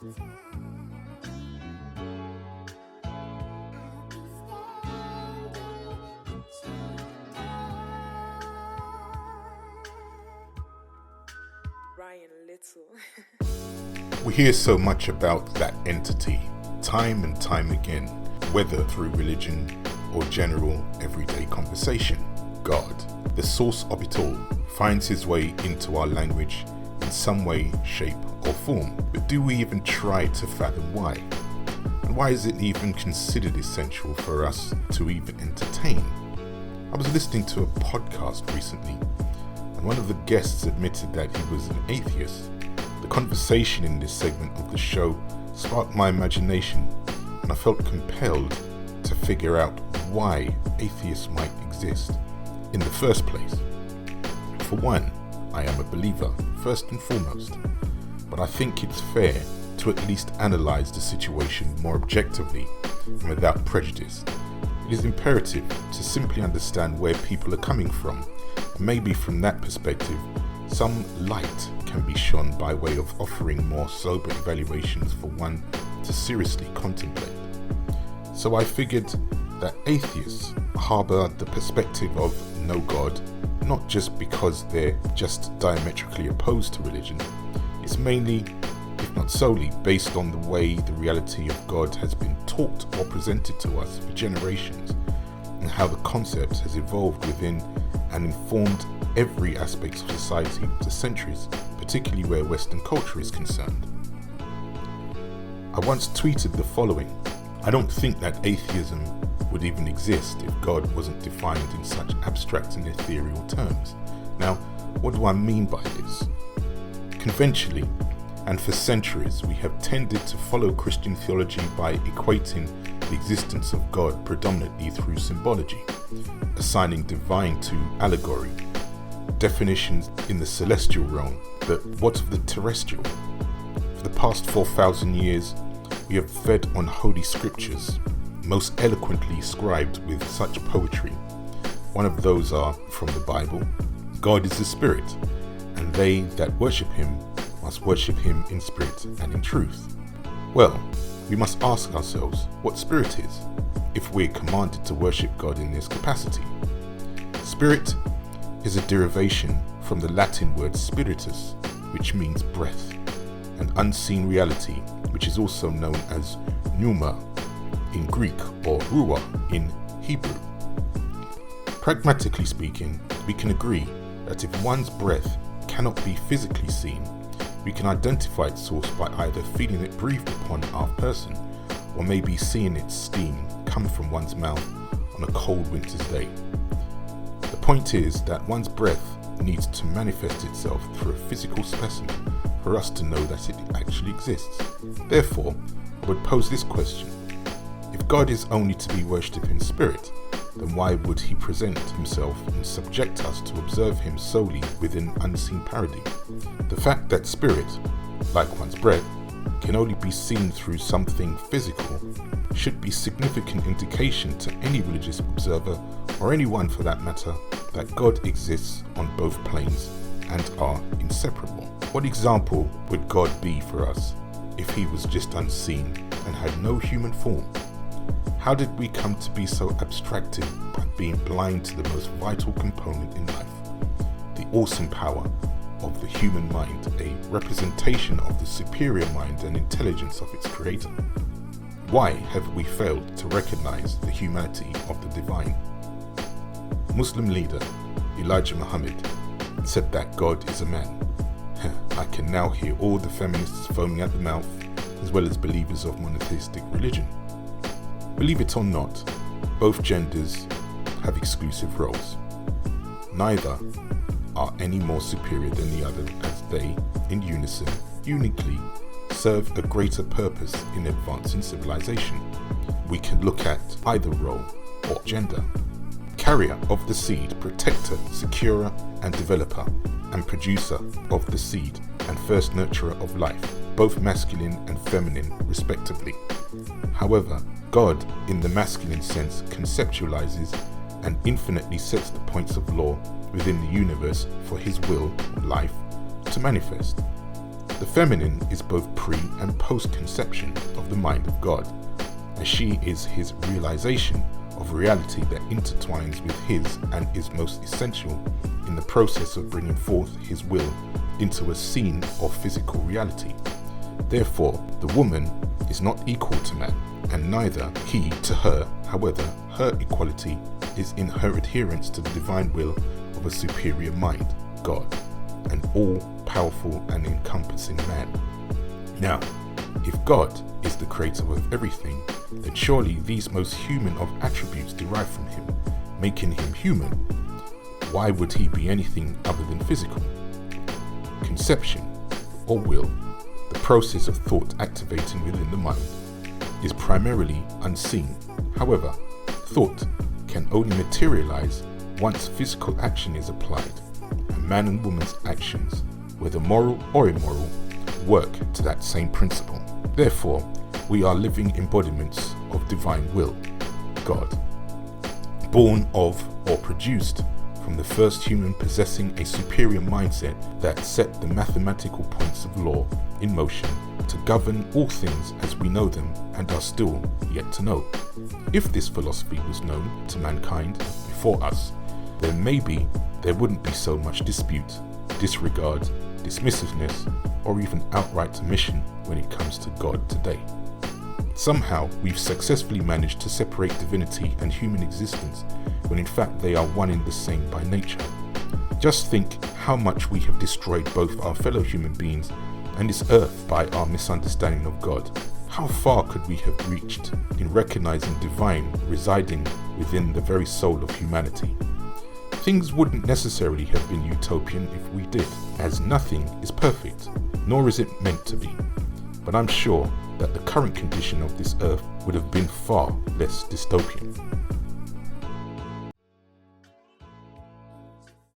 We hear so much about that entity, time and time again, whether through religion or general everyday conversation. God, the source of it all, finds his way into our language in some way, shape or form. But do we even try to fathom why? And why is it even considered essential for us to even entertain? I was listening to a podcast recently, and one of the guests admitted that he was an atheist. The conversation in this segment of the show sparked my imagination, and I felt compelled to figure out why atheists might exist in the first place. For one, I am a believer, first and foremost, but I think it's fair to at least analyze the situation more objectively and without prejudice. It is imperative to simply understand where people are coming from, and maybe from that perspective, some light can be shone by way of offering more sober evaluations for one to seriously contemplate. So I figured that atheists harbour the perspective of no God, not just because they're just diametrically opposed to religion. It's mainly, if not solely, based on the way the reality of God has been taught or presented to us for generations, and how the concept has evolved within and informed every aspect of society for centuries, particularly where Western culture is concerned. I once tweeted the following: I don't think that atheism would even exist if God wasn't defined in such abstract and ethereal terms. Now, what do I mean by this? Conventionally, and for centuries, we have tended to follow Christian theology by equating the existence of God predominantly through symbology, assigning divine to allegory, definitions in the celestial realm, but what of the terrestrial? For the past 4,000 years, we have fed on holy scriptures, most eloquently scribed with such poetry. One of those are from the Bible: God is a spirit, and they that worship him must worship him in spirit and in truth. Well, we must ask ourselves what spirit is, if we're commanded to worship God in this capacity. Spirit is a derivation from the Latin word spiritus, which means breath, an unseen reality, which is also known as pneuma in Greek or ruah in Hebrew. Pragmatically speaking, we can agree that if one's breath cannot be physically seen, we can identify its source by either feeling it breathed upon our person, or maybe seeing its steam come from one's mouth on a cold winter's day. The point is that one's breath needs to manifest itself through a physical specimen for us to know that it actually exists. Therefore, I would pose this question: if God is only to be worshipped in spirit, then why would he present himself and subject us to observe him solely within unseen parody? The fact that spirit, like one's breath, can only be seen through something physical should be significant indication to any religious observer, or anyone for that matter, that God exists on both planes and are inseparable. What example would God be for us if he was just unseen and had no human form? How did we come to be so abstracted by being blind to the most vital component in life, the awesome power of the human mind, a representation of the superior mind and intelligence of its creator? Why have we failed to recognize the humanity of the divine? Muslim leader Elijah Muhammad said that God is a man. I can now hear all the feminists foaming at the mouth, as well as believers of monotheistic religion. Believe it or not, both genders have exclusive roles. Neither are any more superior than the other, as they, in unison, uniquely serve a greater purpose in advancing civilization. We can look at either role or gender: carrier of the seed, protector, securer and developer, and producer of the seed and first nurturer of life, both masculine and feminine respectively. However, God, in the masculine sense, conceptualizes and infinitely sets the points of law within the universe for his will, life, to manifest. The feminine is both pre- and post-conception of the mind of God, as she is his realization of reality that intertwines with his and is most essential in the process of bringing forth his will into a scene of physical reality. Therefore, the woman is not equal to man, and neither he to her. However, her equality is in her adherence to the divine will of a superior mind, God, an all-powerful and encompassing man. Now, if God is the creator of everything, then surely these most human of attributes derive from him, making him human. Why would he be anything other than physical? Conception, or will, the process of thought activating within the mind, is primarily unseen. However, thought can only materialize once physical action is applied, and man and woman's actions, whether moral or immoral, work to that same principle. Therefore, we are living embodiments of divine will, God, born of or produced from the first human possessing a superior mindset that set the mathematical points of law in motion to govern all things as we know them and are still yet to know. If this philosophy was known to mankind before us, then maybe there wouldn't be so much dispute, disregard, dismissiveness, or even outright omission when it comes to God today. Somehow we've successfully managed to separate divinity and human existence when in fact they are one and the same by nature. Just think how much we have destroyed both our fellow human beings and this earth by our misunderstanding of God. How far could we have reached in recognizing divine residing within the very soul of humanity? Things wouldn't necessarily have been utopian if we did, as nothing is perfect, nor is it meant to be. But I'm sure that the current condition of this earth would have been far less dystopian.